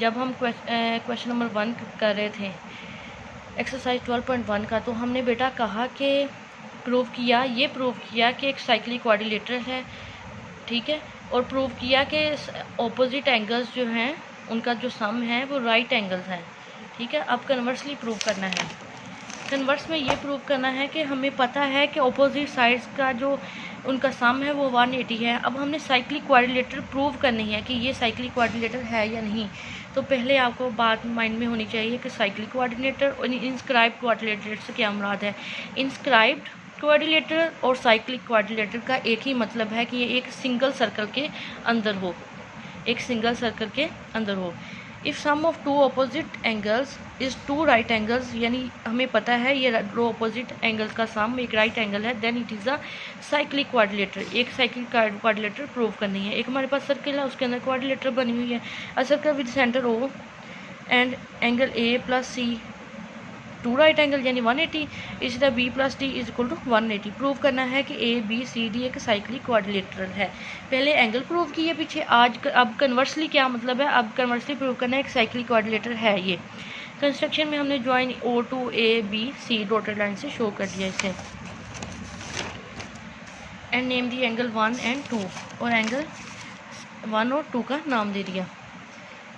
जब हम question number 1 कर रहे थे एक्सरसाइज 12.1 का, तो हमने बेटा कहा कि प्रूव किया कि एक साइक्लिक क्वाड्रिलेटरल है, ठीक है, और प्रूव किया कि ऑपोजिट एंगल्स जो हैं उनका जो सम है वो राइट एंगल्स हैं, ठीक है। अब कन्वर्सली प्रूव करना है। कन्वर्स में ये प्रूव करना है कि हमें पता है कि ऑपोजिट साइड्स का जो उनका सम है वो 180 है। अब हमने साइक्लिक क्वाड्रिलेटरल प्रूव करनी है कि ये साइक्लिक क्वाड्रिलेटरल है या नहीं। तो पहले आपको बात माइंड में होनी चाहिए कि साइक्लिक क्वाड्रिलेटरल और इंस्क्राइब्ड क्वाड्रिलेटरल से क्या मुराद है। इंस्क्राइब्ड क्वाड्रिलेटरल और साइक्लिक क्वाड्रिलेटरल का एक ही मतलब है कि ये एक सिंगल सर्कल के अंदर हो, एक सिंगल सर्कल के अंदर हो। If sum of two opposite angles is two right angles, यानी हमें पता है ये दो अपोजिट एंगल्स का सम एक राइट एंगल है, then it is a cyclic quadrilateral. एक साइक्लिक क्वाड्रिलेटरल प्रूव करनी है। एक हमारे पास सर्कल है, उसके अंदर क्वाड्रिलेटरल बनी हुई है। A circle with centre O and angle A plus C two right angle यानी 180, इसी तरह B plus D is equal to 180। Prove करना है कि ए बी सी डी एक साइक्लिक क्वाड्रिलेटरल है। पहले एंगल प्रूव किए पीछे, अब कन्वर्सली क्या मतलब है, अब कन्वर्सली प्रूव करना है एक साइक्लिक क्वाड्रिलेटरल है ये। कंस्ट्रक्शन में हमने join O to A B C dotted line से शो कर दिया इसे, and name the angle 1 and 2, और एंगल 1 और 2 का नाम दे दिया।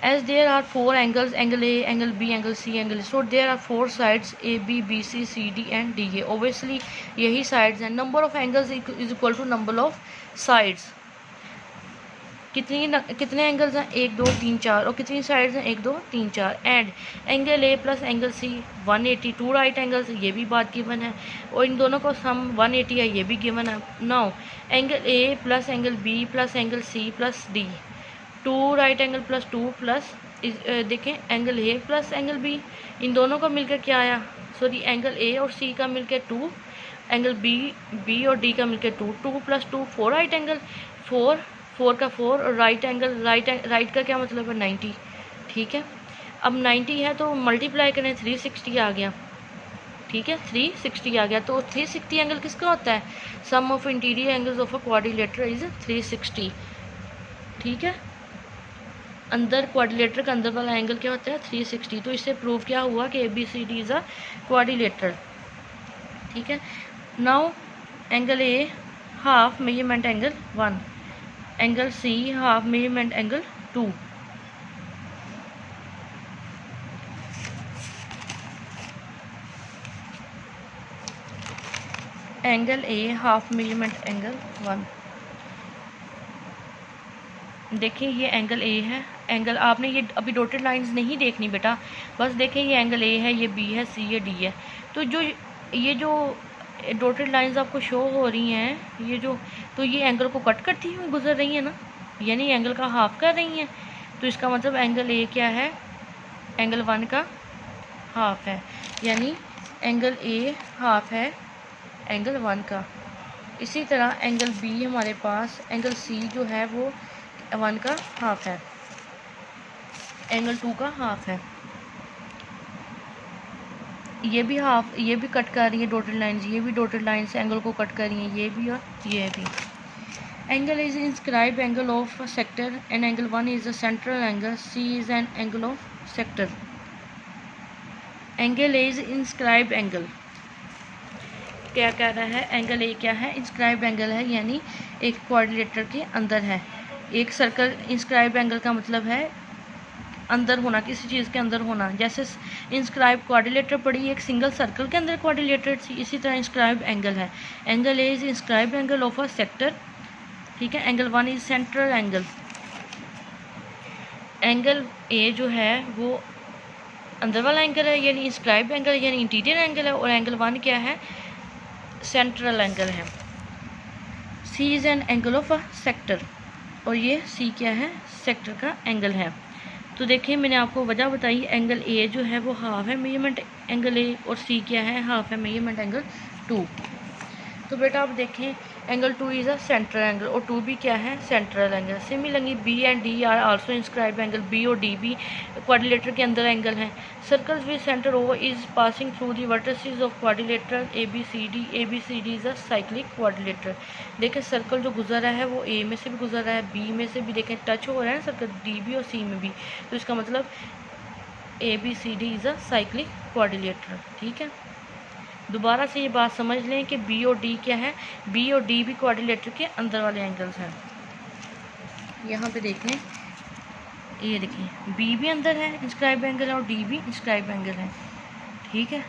As there are four angles, angle A, angle B, angle C, angle A, so there are four sides A, B, B, C, C, D and D A. Obviously यही sides हैं। Number of angles is equal to number of sides. कितने angles हैं, 1 2 3 4, और कितनी sides हैं, 1 2 3 4। And angle A plus angle C 180, two right angles, ये भी बात गिवन है, और इन दोनों को सम 180 है, ये भी गिवन है। Now angle A plus angle B plus angle C plus D, two right angle plus 2 plus देखें angle A plus angle B, इन दोनों का मिलकर क्या आया, सॉरी एंगल ए और सी का मिलकर 2, एंगल बी और डी का मिलकर 2, 2 प्लस 2 4 राइट एंगल, 4 का 4, और राइट एंगल राइट का क्या मतलब है 90, ठीक है। अब 90 है तो मल्टीप्लाई करें 360 आ गया, ठीक है, 360 आ गया। तो 360 एंगल किसका होता है, sum of interior angles of a quadrilateral is 360, ठीक है। अंदर क्वाड्रिलेटरल का अंदर वाला एंगल क्या होता है 360। तो इससे प्रूव क्या हुआ कि ABCD इज़ अ क्वाड्रिलेटरल, ठीक है। Now angle A half measurement angle 1, angle C half measurement angle 2, angle A half measurement angle 1। देखिए ये एंगल ए है, एंगल आपने ये अभी डॉटेड लाइंस नहीं देखनी बेटा, बस देखें ये एंगल ए है, ये बी है, सी है, डी है। तो ये जो डॉटेड लाइंस आपको शो हो रही हैं, ये जो, तो ये एंगल को कट करती हुई गुजर रही है ना, यानी एंगल का हाफ कर रही हैं। तो इसका मतलब एंगल ए क्या है, एंगल 1 का हाफ है, यानी एंगल ए हाफ है एंगल 1 का। इसी तरह एंगल बी हमारे पास, एंगल सी जो है वो 1 का हाफ है, एंगल 2 का हाफ है। ये भी हाफ, ये भी कट कर रही है डॉटेड लाइंस, ये भी डॉटेड लाइंस एंगल को कट कर रही हैं, ये भी और ये भी। Angle is inscribe angle of sector and angle 1 is the central angle, C is an angle of sector. Angle is inscribe angle क्या कह रहा है, एंगल ए क्या है, इंस्क्राइब एंगल है, यानी एक क्वाड्रिलेटरल के अंदर है। एक सर्कल इंस्क्राइब एंगल का मतलब है अंदर होना, किसी चीज़ के अंदर होना। जैसे इंस्क्राइब क्वाड्रिलेटरल पड़ी एक सिंगल सर्कल के अंदर क्वाड्रिलेटरल थी, इसी तरह इंस्क्राइब एंगल है। Angle A is inscribe angle of a sector, ठीक है। Angle 1 is central angle. Angle A जो है वो अंदर वाला एंगल है, यानी इंस्क्राइब एंगल यानी इंटीरियर एंगल है, और एंगल 1 क्या है, सेंट्रल एंगल है। C is an angle of a sector, और ये सी क्या है, सेक्टर का एंगल है। तो देखिए मैंने आपको वजह बताई, एंगल ए जो है वो हाफ है मेजरमेंट एंगल ए, और सी क्या है, हाफ है मेजरमेंट एंगल 2। तो बेटा आप देखें angle 2 is a central angle और 2 भी क्या है, central angle. Similarly B and D are also inscribe angle. B और डी भी क्वाड्रिलेटर के अंदर एंगल हैं। Circles with centre O is passing through the vertices of quadrilateral A B C D. A B C D is a cyclic quadrilateral. देखें circle जो गुजर रहा है वो ए में से भी गुजर रहा है, बी में से भी, देखें टच हो रहा है ना सर्कल डी भी और सी में भी, तो इसका मतलब A B C D is a cyclic quadrilateral. ठीक है, दोबारा से ये बात समझ लें कि बी और डी क्या है, बी और डी भी क्वाड्रिलेटर के अंदर वाले एंगल्स हैं। यहाँ पे देख लें, ये देखिए बी भी अंदर है इंस्क्राइब एंगल है और डी भी इंस्क्राइब एंगल है। ठीक है,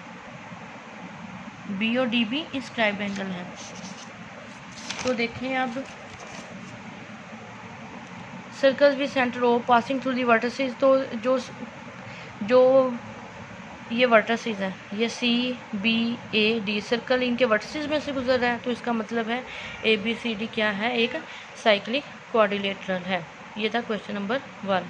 बी और डी भी इंस्क्राइब एंगल है। तो देखें अब सर्कल्स भी centre O passing through the vertices, तो जो ये वर्टिसेस हैं, ये C B A D circle इनके वर्टिसेस में से गुजर रहा है, तो इसका मतलब है ए बी सी डी क्या है, एक साइक्लिक क्वाड्रिलेटरल है। ये था क्वेश्चन नंबर 1।